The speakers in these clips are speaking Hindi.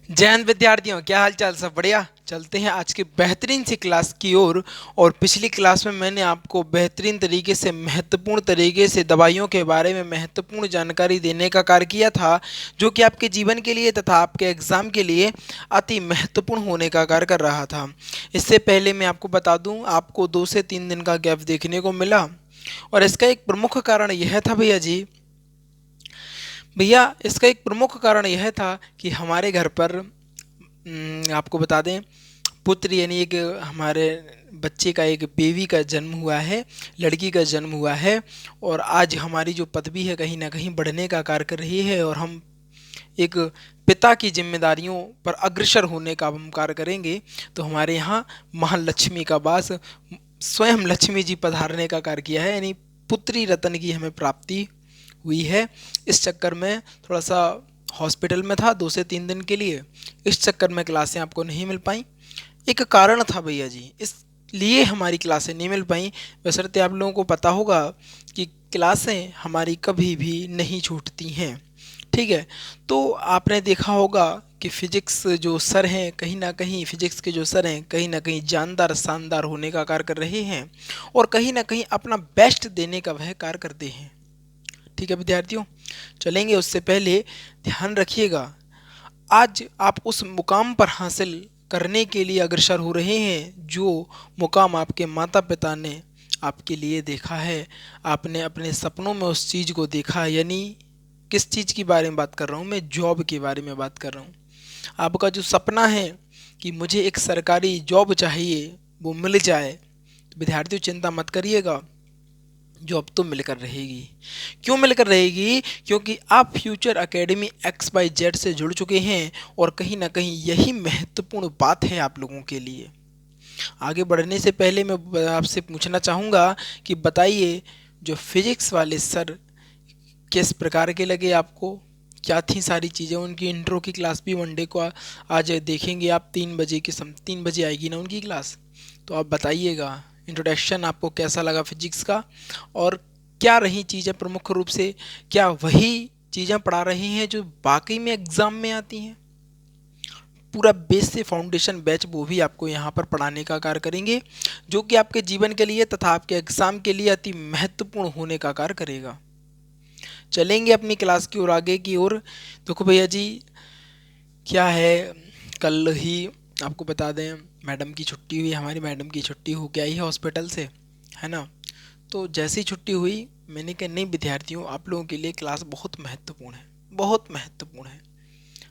जय हिंद विद्यार्थियों, क्या हाल चाल? सब बढ़िया। चलते हैं आज की बेहतरीन सी क्लास की ओर। और पिछली क्लास में मैंने आपको बेहतरीन तरीके से महत्वपूर्ण तरीके से दवाइयों के बारे में महत्वपूर्ण जानकारी देने का कार्य किया था, जो कि आपके जीवन के लिए तथा आपके एग्जाम के लिए अति महत्वपूर्ण होने का कार्य कर रहा था। इससे पहले मैं आपको बता दूं, आपको 2 से 3 दिन का गैप देखने को मिला। और इसका एक प्रमुख कारण यह था भैया इसका एक प्रमुख कारण यह था कि हमारे घर पर आपको बता दें, पुत्र यानी एक हमारे बच्चे का एक बेबी का जन्म हुआ है, लड़की का जन्म हुआ है। और आज हमारी जो पदवी है कहीं ना कहीं बढ़ने का कार्य कर रही है, और हम एक पिता की जिम्मेदारियों पर अग्रसर होने का हम कार्य करेंगे। तो हमारे यहाँ महालक्ष्मी का वास, स्वयं लक्ष्मी जी पधारने का कार्य किया है, यानी पुत्री रत्न की हमें प्राप्ति हुई है। इस चक्कर में थोड़ा सा हॉस्पिटल में था 2 से 3 दिन के लिए। इस चक्कर में क्लासें आपको नहीं मिल पाई। एक कारण था भैया जी, इसलिए हमारी क्लासें नहीं मिल पाई। बशर्ते आप लोगों को पता होगा कि क्लासें हमारी कभी भी नहीं छूटती हैं। ठीक है। तो आपने देखा होगा कि फिजिक्स जो सर हैं, कहीं ना कहीं फिजिक्स के जो सर हैं कहीं ना कहीं जानदार शानदार होने का कार्य कर रहे हैं, और कहीं ना कहीं अपना बेस्ट देने का वह कार्य करते हैं। ठीक है विद्यार्थियों, चलेंगे। उससे पहले ध्यान रखिएगा, आज आप उस मुकाम पर हासिल करने के लिए अग्रसर हो रहे हैं जो मुकाम आपके माता पिता ने आपके लिए देखा है। आपने अपने सपनों में उस चीज़ को देखा है, यानी किस चीज़ की बारे में बात कर रहा हूँ मैं? जॉब के बारे में बात कर रहा हूँ। आपका जो सपना है कि मुझे एक सरकारी जॉब चाहिए, वो मिल जाए, तो विद्यार्थियों चिंता मत करिएगा, जॉब तो मिलकर रहेगी। क्यों मिलकर रहेगी? क्योंकि आप फ्यूचर एकेडमी XYZ से जुड़ चुके हैं, और कहीं ना कहीं यही महत्वपूर्ण बात है आप लोगों के लिए। आगे बढ़ने से पहले मैं आपसे पूछना चाहूँगा कि बताइए, जो फिजिक्स वाले सर किस प्रकार के लगे आपको? क्या थी सारी चीज़ें उनकी? इंट्रो की क्लास भी वनडे को आज देखेंगे आप 3 बजे के 3 बजे आएगी ना उनकी क्लास। तो आप बताइएगा, इंट्रोडक्शन आपको कैसा लगा फिजिक्स का? और क्या रही चीज़ें प्रमुख रूप से? क्या वही चीज़ें पढ़ा रहे हैं जो वाकई में एग्ज़ाम में आती हैं? पूरा बेस से फाउंडेशन बैच वो भी आपको यहाँ पर पढ़ाने का कार्य करेंगे, जो कि आपके जीवन के लिए तथा आपके एग्ज़ाम के लिए अति महत्वपूर्ण होने का कार्य करेगा। चलेंगे अपनी क्लास की ओर, आगे की ओर। देखो भैया जी, क्या है, कल ही आपको बता दें, मैडम की छुट्टी हुई, हमारी मैडम की छुट्टी हो के आई है हॉस्पिटल से, है ना। तो जैसे ही छुट्टी हुई, मैंने कहा नहीं विद्यार्थियों, आप लोगों के लिए क्लास बहुत महत्वपूर्ण है, बहुत महत्वपूर्ण है।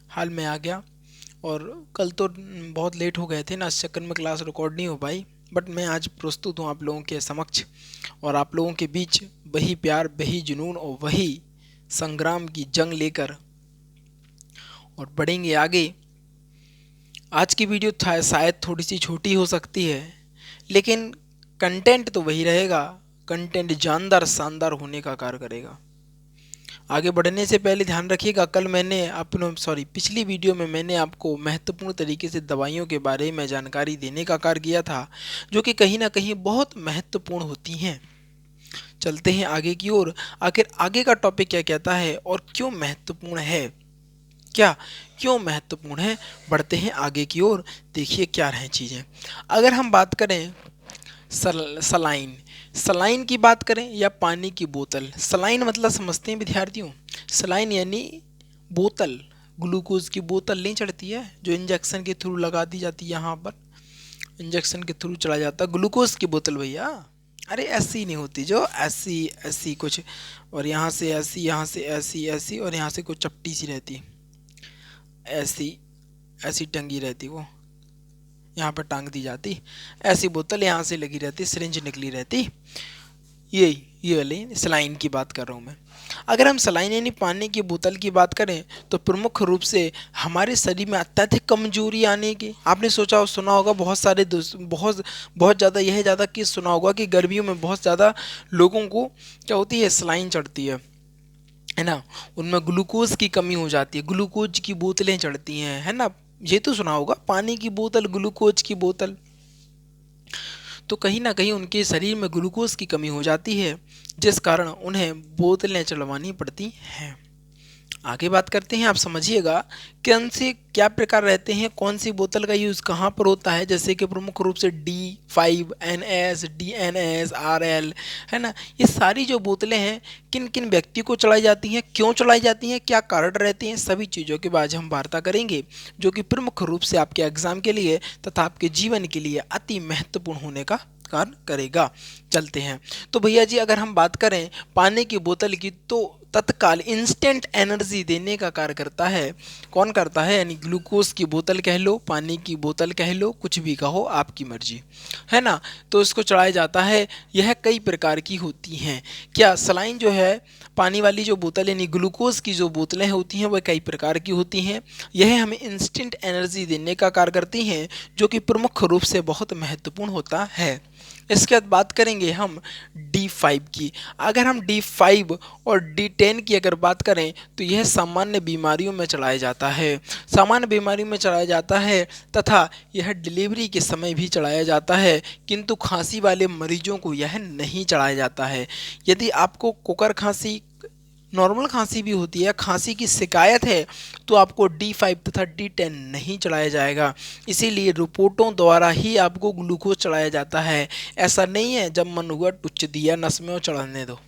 हाल में आ गया, और कल तो बहुत लेट हो गए थे ना, इस चक्कर में क्लास रिकॉर्ड नहीं हो पाई। बट मैं आज प्रस्तुत हूँ आप लोगों के समक्ष, और आप लोगों के बीच वही प्यार, वही जुनून और वही संग्राम की जंग लेकर, और बढ़ेंगे आगे। आज की वीडियो था शायद थोड़ी सी छोटी हो सकती है, लेकिन कंटेंट तो वही रहेगा। कंटेंट जानदार शानदार होने का कार्य करेगा। आगे बढ़ने से पहले ध्यान रखिएगा, कल मैंने अपने पिछली वीडियो में मैंने आपको महत्वपूर्ण तरीके से दवाइयों के बारे में जानकारी देने का कार्य किया था, जो कि कहीं ना कहीं बहुत महत्वपूर्ण होती हैं। चलते हैं आगे की ओर। आखिर आगे का टॉपिक क्या कहता है और क्यों महत्वपूर्ण है? क्या क्यों महत्वपूर्ण है? बढ़ते हैं आगे की ओर, देखिए क्या रहे चीज़ें। अगर हम बात करें सलाइन, सलाइन की बात करें या पानी की बोतल। सलाइन मतलब समझते हैं विद्यार्थियों? सलाइन यानी बोतल, ग्लूकोज की बोतल नहीं चढ़ती है जो इंजेक्शन के थ्रू लगा दी जाती है, यहाँ पर इंजेक्शन के थ्रू चला जाता है ग्लूकोज की बोतल भैया। अरे ऐसी नहीं होती, जो ऐसी ऐसी कुछ, और यहाँ से ऐसी, यहाँ से ऐसी ऐसी, और यहाँ से कुछ चपटी सी रहती, ऐसी ऐसी टंगी रहती, वो यहाँ पर टांग दी जाती। ऐसी बोतल यहाँ से लगी रहती, सिरिंज निकली रहती। ये वाली सलाइन की बात कर रहा हूँ मैं। अगर हम सलाइन यानी पानी की बोतल की बात करें, तो प्रमुख रूप से हमारे शरीर में अत्यधिक कमजोरी आने की, आपने सोचा और सुना होगा, बहुत सारे बहुत बहुत ज़्यादा, यह ज़्यादा कि सुना होगा कि गर्मियों में बहुत ज़्यादा लोगों को क्या होती है, सलाइन चढ़ती है ना। उनमें ग्लूकोज की कमी हो जाती है, ग्लूकोज की बोतलें चढ़ती हैं, है ना। ये तो सुना होगा, पानी की बोतल, ग्लूकोज की बोतल। तो कहीं ना कहीं उनके शरीर में ग्लूकोज की कमी हो जाती है, जिस कारण उन्हें बोतलें चढ़वानी पड़ती हैं। आगे बात करते हैं, आप समझिएगा कौन से क्या प्रकार रहते हैं, कौन सी बोतल का यूज़ कहाँ पर होता है। जैसे कि प्रमुख रूप से D5NS, DNS, RL, है ना। ये सारी जो बोतलें हैं किन किन व्यक्ति को चलाई जाती हैं, क्यों चलाई जाती हैं, क्या कारण रहते हैं, सभी चीज़ों के बारे में हम वार्ता करेंगे, जो कि प्रमुख रूप से आपके एग्जाम के लिए तथा आपके जीवन के लिए अति महत्वपूर्ण होने का कार्य करेगा। चलते हैं। तो भैया जी, अगर हम बात करें पानी की बोतल की, तो तत्काल इंस्टेंट एनर्जी देने का कार्य करता है। कौन करता है? यानी ग्लूकोज की बोतल कह लो, पानी की बोतल कह लो, कुछ भी कहो, आपकी मर्जी, है ना। तो इसको चढ़ाया जाता है। यह कई प्रकार की होती हैं। क्या सलाइन जो है, पानी वाली जो बोतल यानी ग्लूकोज की जो बोतलें होती हैं वह कई प्रकार की होती हैं। यह हमें इंस्टेंट एनर्जी देने का कार्य करती हैं, जो कि प्रमुख रूप से बहुत महत्वपूर्ण होता है। इसके बाद बात करेंगे हम D5 की। अगर हम D5 और D10 की अगर बात करें, तो यह सामान्य बीमारियों में चलाया जाता है। सामान्य बीमारियों में चलाया जाता है तथा यह डिलीवरी के समय भी चलाया जाता है, किंतु खांसी वाले मरीजों को यह नहीं चढ़ाया जाता है। यदि आपको कुकर खांसी, नॉर्मल खांसी भी होती है, खांसी की शिकायत है, तो आपको D5 तथा D10 नहीं चढ़ाया जाएगा। इसीलिए रिपोर्टों द्वारा ही आपको ग्लूकोज चढ़ाया जाता है। ऐसा नहीं है जब मन हुआ टुच्च दिया नस में और चढ़ाने दो।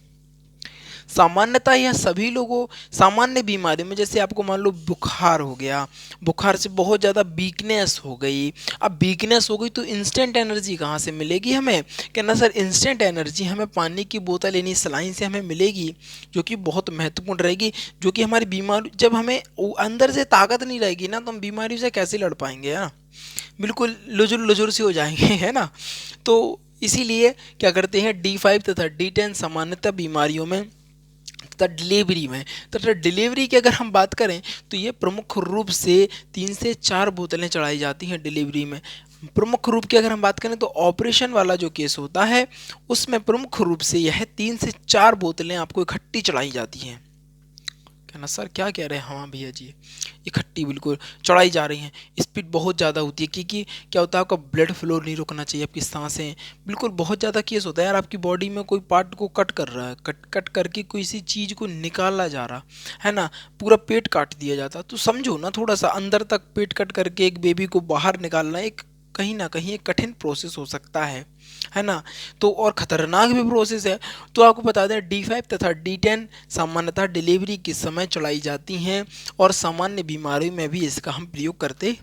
सामान्यतः यह सभी लोगों, सामान्य बीमारी में, जैसे आपको मान लो बुखार हो गया, बुखार से बहुत ज़्यादा वीकनेस हो गई। अब वीकनेस हो गई तो इंस्टेंट एनर्जी कहाँ से मिलेगी हमें? कहना सर इंस्टेंट एनर्जी हमें पानी की बोतल यानी सलाइन से हमें मिलेगी, जो कि बहुत महत्वपूर्ण रहेगी। जो कि हमारी बीमारी, जब हमें अंदर से ताकत नहीं रहेगी ना, तो हम बीमारी से कैसे लड़ पाएंगे, है ना। बिल्कुल लुजुर लुजुर से हो जाएंगे, है ना। तो इसीलिए क्या करते हैं, D5 तथा D10 सामान्यतः बीमारियों में तथा डिलीवरी की अगर हम बात करें, तो ये प्रमुख रूप से 3 से 4 बोतलें चढ़ाई जाती हैं डिलीवरी में। प्रमुख रूप की अगर हम बात करें, तो ऑपरेशन वाला जो केस होता है उसमें प्रमुख रूप से यह 3 से 4 बोतलें आपको इकट्ठी चढ़ाई जाती हैं। कहना सर क्या कह रहे हैं? हाँ भैया जी, इकट्ठी बिल्कुल चढ़ाई जा रही हैं। स्पीड बहुत ज़्यादा होती है, क्योंकि क्या होता है, आपका ब्लड फ्लो नहीं रुकना चाहिए, आपकी सांसें, बिल्कुल बहुत ज़्यादा केस होता है यार। आपकी बॉडी में कोई पार्ट को कट कर रहा है, कट करके कोई सी चीज़ को निकाला जा रहा है ना, पूरा पेट काट दिया जाता, तो समझो ना, थोड़ा सा अंदर तक पेट कट करके एक बेबी को बाहर निकालना एक कहीं ना कहीं एक कठिन प्रोसेस हो सकता है ना। तो और ख़तरनाक भी प्रोसेस है। तो आपको बता दें, D5 तथा D10 सामान्यतः डिलीवरी के समय चलाई जाती हैं, और सामान्य बीमारियों में भी इसका हम प्रयोग करते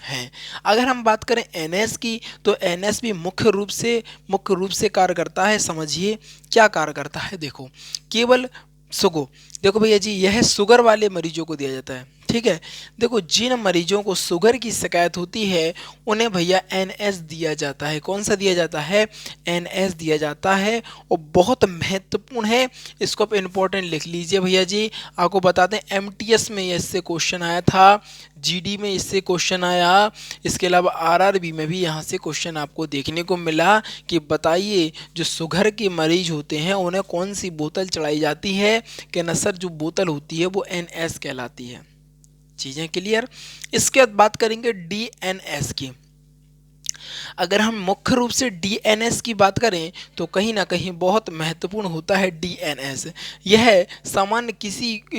हैं। अगर हम बात करें NS की, तो NS भी मुख्य रूप से कार्य करता है। समझिए क्या कार्य करता है। देखो, केवल शुगर, देखो भैया जी, यह शुगर वाले मरीजों को दिया जाता है, ठीक है। देखो, जिन मरीजों को शुगर की शिकायत होती है उन्हें भैया NS दिया जाता है। कौन सा दिया जाता है? NS दिया जाता है, और बहुत महत्वपूर्ण है। इसको आप इम्पोर्टेंट लिख लीजिए भैया जी। आपको बता दें, MTS में इससे क्वेश्चन आया था, GD में इससे क्वेश्चन आया, इसके अलावा RRB में भी यहाँ से क्वेश्चन आपको देखने को मिला कि बताइए जो शुगर के मरीज होते हैं उन्हें कौन सी बोतल चलाई जाती है। कि न सर, जो बोतल होती है वो NS कहलाती है। चीज़ें क्लियर। इसके बाद बात करेंगे DNS की। अगर हम मुख्य रूप से DNS की बात करें, तो कहीं ना कहीं बहुत महत्वपूर्ण होता है DNS। यह सामान्य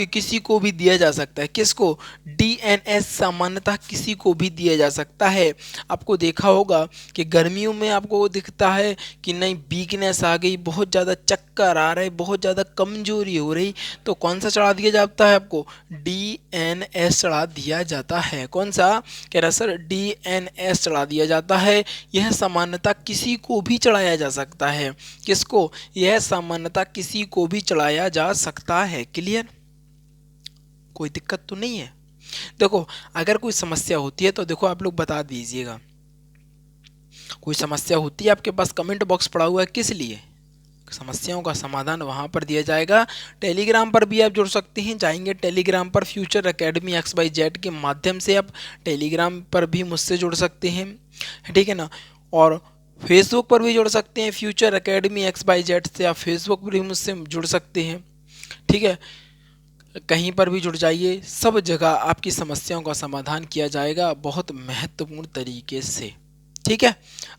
किसी को भी दिया जा सकता है। किसको? DNS सामान्यतः किसी को भी दिया जा सकता है। आपको देखा होगा कि गर्मियों में आपको दिखता है कि नहीं, वीकनेस आ गई, बहुत ज़्यादा चक्कर आ रहे, बहुत ज़्यादा कमजोरी हो रही, तो कौन सा चढ़ा दिया जाता है? आपको DNS चढ़ा दिया जाता है। कौन सा? कह रहा सर DNS चढ़ा दिया जाता है। यह सामान्यतः किसी को भी चढ़ाया जा सकता है। किसको? यह सामान्यतः किसी को भी चढ़ाया जा सकता है। क्लियर? कोई दिक्कत तो नहीं है? देखो, अगर कोई समस्या होती है तो देखो आप लोग बता दीजिएगा। कोई समस्या होती है आपके पास, कमेंट बॉक्स पड़ा हुआ है, किस लिए? समस्याओं का समाधान वहां पर दिया जाएगा। टेलीग्राम पर भी आप जुड़ सकते हैं, जाएंगे टेलीग्राम पर, फ्यूचर एकेडमी XYZ के माध्यम से आप टेलीग्राम पर भी मुझसे जुड़ सकते हैं, ठीक है ना। और फेसबुक पर भी जुड़ सकते हैं, फ्यूचर एकेडमी XYZ से आप फेसबुक पर भी मुझसे जुड़ सकते हैं, ठीक है। कहीं पर भी जुड़ जाइए, सब जगह आपकी समस्याओं का समाधान किया जाएगा बहुत महत्वपूर्ण तरीके से, ठीक है।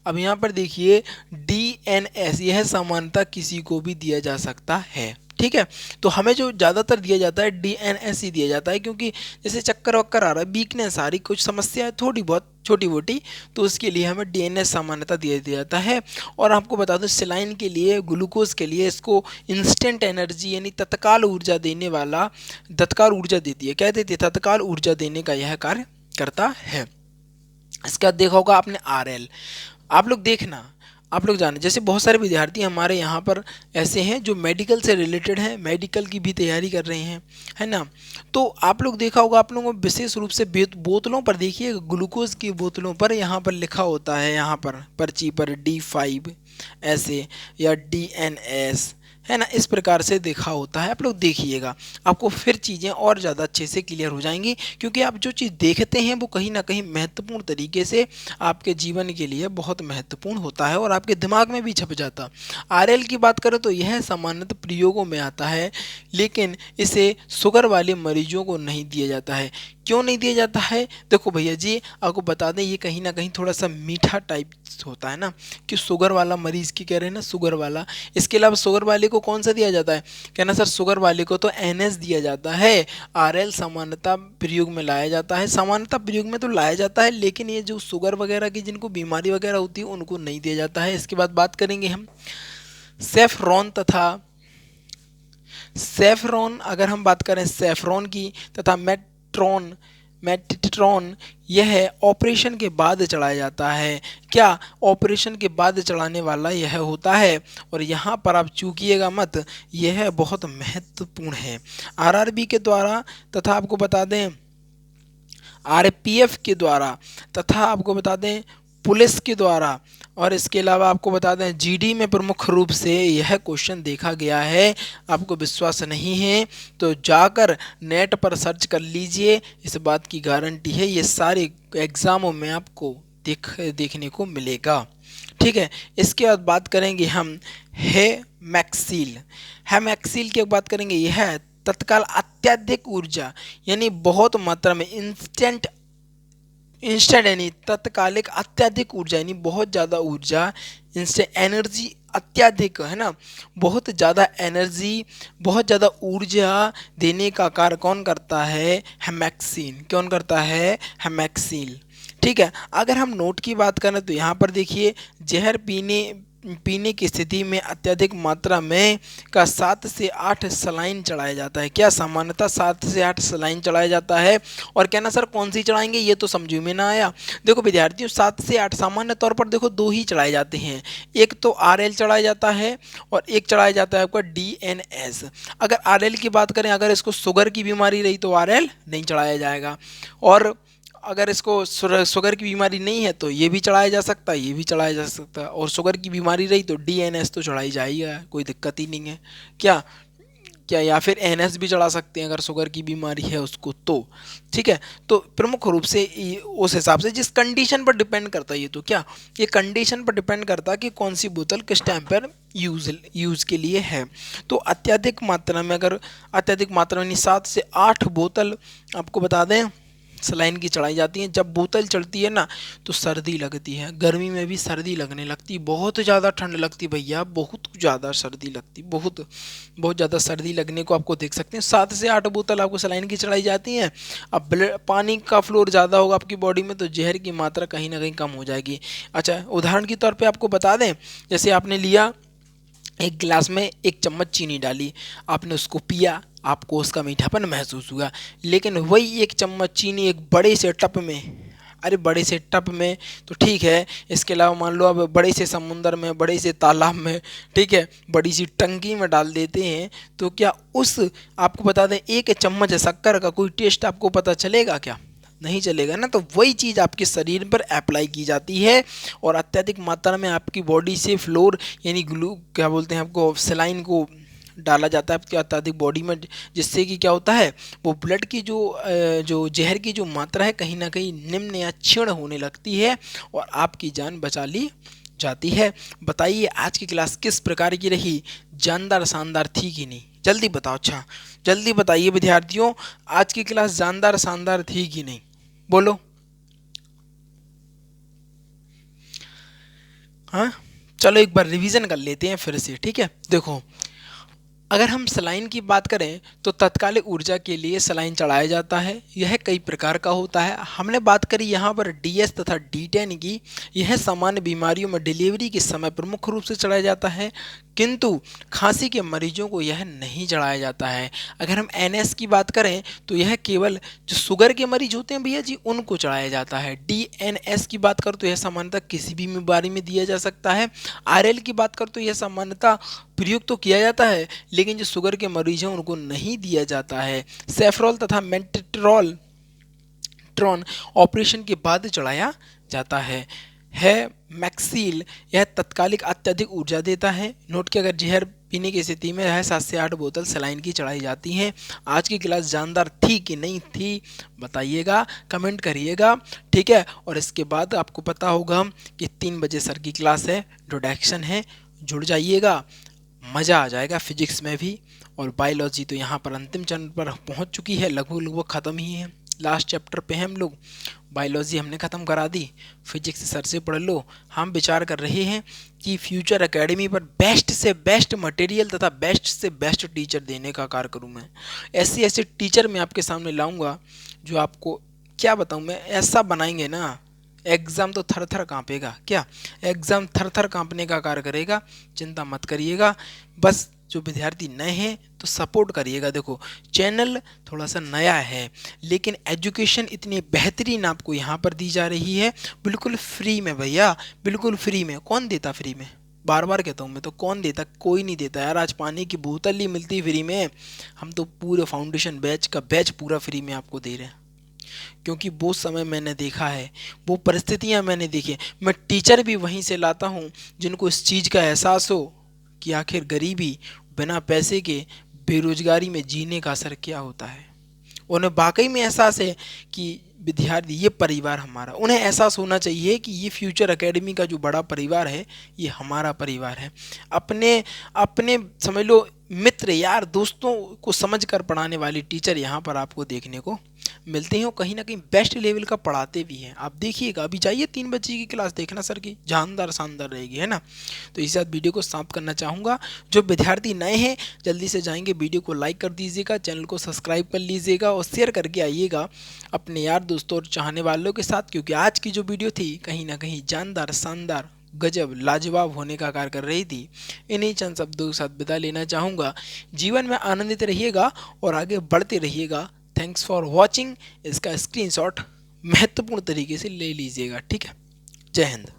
अब यहाँ पर देखिए, DNS यह सामान्यतः किसी को भी दिया जा सकता है, ठीक है। तो हमें जो ज़्यादातर दिया जाता है डीएनएस ही दिया जाता है, क्योंकि जैसे चक्कर वक्कर आ रहा है, वीकनेस आ रही, कुछ समस्या है थोड़ी बहुत छोटी मोटी, तो उसके लिए हमें डीएनएस सामान्यतः दिया जाता है। और आपको बता दूं सेलाइन के लिए, ग्लूकोज के लिए इसको इंस्टेंट एनर्जी यानी तत्काल ऊर्जा देने वाला, तत्काल ऊर्जा देती है, क्या देती है, तत्काल ऊर्जा देने का यह कार्य करता है। इसके बाद देखा होगा आपने आरएल, आप लोग देखना, आप लोग जाने, जैसे बहुत सारे विद्यार्थी हमारे यहाँ पर ऐसे हैं जो मेडिकल से रिलेटेड हैं, मेडिकल की भी तैयारी कर रहे हैं, है ना। तो आप लोग देखा होगा, आप लोगों को विशेष रूप से बोतलों पर देखिए, ग्लूकोज की बोतलों पर यहाँ पर लिखा होता है, यहाँ पर पर्ची पर D5 ऐसे, या DNS, है ना, इस प्रकार से देखा होता है। आप लोग देखिएगा, आपको फिर चीज़ें और ज़्यादा अच्छे से क्लियर हो जाएंगी, क्योंकि आप जो चीज़ देखते हैं वो कहीं ना कहीं महत्वपूर्ण तरीके से आपके जीवन के लिए बहुत महत्वपूर्ण होता है और आपके दिमाग में भी छप जाता। आरएल की बात करें तो यह सामान्यतः प्रयोगों में आता है, लेकिन इसे शुगर वाले मरीजों को नहीं दिया जाता है। क्यों नहीं दिया जाता है? देखो भैया जी, आपको बता दें, ये कहीं ना कहीं थोड़ा सा मीठा टाइप होता है ना, कि शुगर वाला मरीज की कह रहे हैं ना, शुगर वाला। इसके अलावा शुगर वाले को कौन सा दिया जाता है? कहना सर शुगर वाले को तो एनएस दिया जाता है। आरएल सामान्यतः प्रयोग में लाया जाता है, सामान्यतः प्रयोग में तो लाया जाता है, लेकिन ये जो शुगर वगैरह की जिनको बीमारी वगैरह होती है उनको नहीं दिया जाता है। इसके बाद बात करेंगे हम सेफ्रॉन तथा सेफ्रॉन, अगर हम बात करें सेफ्रॉन की, तथा मेट्रोन, यह ऑपरेशन के बाद चढ़ाया जाता है। क्या ऑपरेशन के बाद चढ़ाने वाला यह होता है? और यहाँ पर आप चूकिएगा मत, यह बहुत महत्वपूर्ण है। आरआरबी के द्वारा, तथा आपको बता दें आरपीएफ के द्वारा, तथा आपको बता दें पुलिस के द्वारा, और इसके अलावा आपको बता दें जीडी में प्रमुख रूप से यह क्वेश्चन देखा गया है। आपको विश्वास नहीं है तो जाकर नेट पर सर्च कर लीजिए, इस बात की गारंटी है, ये सारे एग्ज़ामों में आपको देखने को मिलेगा। ठीक है। इसके बाद बात करेंगे हम हेमैक्सिल। हेमैक्सिल की बात करेंगे, यह तत्काल अत्यधिक ऊर्जा यानी बहुत मात्रा में इंस्टेंट यानी तत्कालिक, अत्यधिक ऊर्जा यानी बहुत ज़्यादा ऊर्जा, इंस्टेंट एनर्जी, अत्यधिक, है ना, बहुत ज़्यादा एनर्जी, बहुत ज़्यादा ऊर्जा देने का कार्य कौन करता है? हेमैक्सिन। कौन करता है? हेमैक्सिल। ठीक है। अगर हम नोट की बात करें तो यहाँ पर देखिए, जहर पीने की स्थिति में अत्यधिक मात्रा में का 7 से 8 सलाइन चढ़ाया जाता है। क्या सामान्यतः 7 से 8 सलाइन चढ़ाया जाता है? और कहना सर कौन सी चढ़ाएंगे, ये तो समझ में ना आया। देखो विद्यार्थियों, 7 से 8 सामान्य तौर पर देखो दो ही चढ़ाए जाते हैं, एक तो आरएल चढ़ाया जाता है और एक चढ़ाया जाता है आपका डीएनएस। अगर आरएल की बात करें, अगर इसको शुगर की बीमारी रही तो आरएल नहीं चढ़ाया जाएगा, और अगर इसको शुगर की बीमारी नहीं है तो ये भी चढ़ाया जा सकता है, ये भी चढ़ाया जा सकता है, और शुगर की बीमारी रही तो डीएनएस तो चढ़ाई जाएगा, कोई दिक्कत ही नहीं है। क्या क्या या फिर एनएस भी चढ़ा सकते हैं अगर शुगर की बीमारी है उसको तो। ठीक है। तो प्रमुख रूप से उस हिसाब से जिस कंडीशन पर डिपेंड करता है, ये तो क्या, ये कंडीशन पर डिपेंड करता है कि कौन सी बोतल किस टाइम पर यूज़ के लिए है। तो अत्यधिक मात्रा में, अगर अत्यधिक मात्रा में 7 से 8 बोतल आपको बता दें सलाइन की चढ़ाई जाती है। जब बोतल चढ़ती है ना तो सर्दी लगती है, गर्मी में भी सर्दी लगने लगती, बहुत ज़्यादा ठंड लगती भैया, बहुत ज़्यादा सर्दी लगती, बहुत बहुत ज़्यादा सर्दी लगने को आपको देख सकते हैं। 7 से 8 बोतल आपको सलाइन की चढ़ाई जाती है। अब पानी का फ्लोर ज़्यादा होगा आपकी बॉडी में तो जहर की मात्रा कहीं ना कहीं कम हो जाएगी। अच्छा, उदाहरण के तौर पर आपको बता दें, जैसे आपने लिया एक गिलास में 1 चम्मच चीनी डाली, आपने उसको पिया, आपको उसका मीठापन महसूस हुआ, लेकिन वही 1 चम्मच चीनी एक बड़े से टब में, अरे बड़े से टब में तो ठीक है, इसके अलावा मान लो अब बड़े से समुंदर में, बड़े से तालाब में, ठीक है, बड़ी सी टंकी में डाल देते हैं, तो क्या उस, आपको बता दें 1 चम्मच शक्कर का कोई टेस्ट आपको पता चलेगा क्या? नहीं चलेगा ना। तो वही चीज़ आपके शरीर पर अप्लाई की जाती है और अत्यधिक मात्रा में आपकी बॉडी से फ्लोर यानी क्या बोलते हैं आपको, सेलाइन को डाला जाता है आपकी अत्यधिक बॉडी में, जिससे कि क्या होता है, वो ब्लड की जो जहर की जो मात्रा है कहीं ना कहीं निम्न या क्षीण होने लगती है और आपकी जान बचा ली जाती है। बताइए आज की क्लास किस प्रकार की रही? जानदार शानदार थी कि नहीं? जल्दी बताओ। अच्छा जल्दी बताइए विद्यार्थियों, आज की क्लास जानदार शानदार थी कि नहीं? बोलो। हाँ, चलो एक बार रिवीजन कर लेते हैं फिर से। ठीक है। देखो, अगर हम सलाइन की बात करें तो तत्कालिक ऊर्जा के लिए सलाइन चढ़ाया जाता है। यह कई प्रकार का होता है। हमने बात करी यहाँ पर DS तथा D10 की। यह सामान्य बीमारियों में डिलीवरी के समय प्रमुख रूप से चढ़ाया जाता है, किंतु खांसी के मरीजों को यह नहीं चढ़ाया जाता है। अगर हम NS की बात करें तो यह केवल जो शुगर के मरीज होते हैं भैया जी उनको चढ़ाया जाता है। DNS की बात करो तो यह सामान्यतः किसी भी बीमारी में दिया जा सकता है। RL की बात करो तो यह सामान्यतः प्रयोग तो किया जाता है, लेकिन जो शुगर के मरीज हैं उनको नहीं दिया जाता है। सेफ्रोल तथा मेंटेट्रोल ट्रॉन ऑपरेशन के बाद चढ़ाया जाता है मैक्सील। यह तत्कालिक अत्यधिक ऊर्जा देता है। नोट कि अगर जहर पीने की स्थिति में यह 7 से 8 बोतल सलाइन की चढ़ाई जाती हैं। आज की क्लास जानदार थी कि नहीं थी बताइएगा, कमेंट करिएगा, ठीक है। और इसके बाद आपको पता होगा कि 3 बजे सर की क्लास है, इंट्रोडक्शन है, जुड़ जाइएगा, मज़ा आ जाएगा फिजिक्स में भी। और बायोलॉजी तो यहाँ पर अंतिम चरण पर पहुँच चुकी है, लगभग ख़त्म ही है, लास्ट चैप्टर पे हैं हम लोग। बायोलॉजी हमने ख़त्म करा दी, फिजिक्स सर से पढ़ लो। हम विचार कर रहे हैं कि फ्यूचर एकेडमी पर बेस्ट से बेस्ट मटेरियल तथा बेस्ट से बेस्ट टीचर देने का कार्य करूँ मैं। ऐसे ऐसे टीचर मैं आपके सामने लाऊंगा जो आपको क्या बताऊँ मैं, ऐसा बनाएंगे ना एग्ज़ाम तो थर थर काँपेगा। क्या एग्ज़ाम थर थर काँपने का कार्य करेगा। चिंता मत करिएगा, बस जो विद्यार्थी नए हैं तो सपोर्ट करिएगा। देखो चैनल थोड़ा सा नया है, लेकिन एजुकेशन इतनी बेहतरीन आपको यहाँ पर दी जा रही है, बिल्कुल फ्री में भैया, बिल्कुल फ्री में। कौन देता फ्री में, बार बार कहता हूँ मैं तो, कौन देता, कोई नहीं देता यार। आज पानी की बोतल ही मिलती फ्री में, हम तो पूरे फाउंडेशन बैच का बैच पूरा फ्री में आपको दे रहे हैं। क्योंकि वो समय मैंने देखा है, वो परिस्थितियाँ मैंने देखी। मैं टीचर भी वहीं से लाता हूँ जिनको इस चीज़ का एहसास हो कि आखिर गरीबी, बिना पैसे के बेरोजगारी में जीने का असर क्या होता है। उन्हें वाकई में एहसास है कि विद्यार्थी ये परिवार हमारा, उन्हें एहसास होना चाहिए कि ये फ्यूचर एकेडमी का जो बड़ा परिवार है ये हमारा परिवार है। अपने अपने समझ लो मित्र यार दोस्तों को समझकर पढ़ाने वाली टीचर यहाँ पर आपको देखने को मिलते हैं, और कहीं ना कहीं बेस्ट लेवल का पढ़ाते भी हैं। आप देखिएगा, अभी जाइए 3 बजे की क्लास देखना सर की, जानदार शानदार रहेगी, है ना। तो इस साथ वीडियो को समाप्त करना चाहूँगा। जो विद्यार्थी नए हैं जल्दी से जाएंगे, वीडियो को लाइक कर दीजिएगा, चैनल को सब्सक्राइब कर लीजिएगा और शेयर करके आइएगा अपने यार दोस्तों और चाहने वालों के साथ, क्योंकि आज की जो वीडियो थी कहीं ना कहीं जानदार शानदार गजब लाजवाब होने का कार्य कर रही थी। इन्हीं चंद शब्दों के साथ विदा लेना चाहूँगा। जीवन में आनंदित रहिएगा और आगे बढ़ते रहिएगा। Thanks for watching. इसका स्क्रीनशॉट महत्वपूर्ण तरीके से ले लीजिएगा, ठीक है। जय हिंद।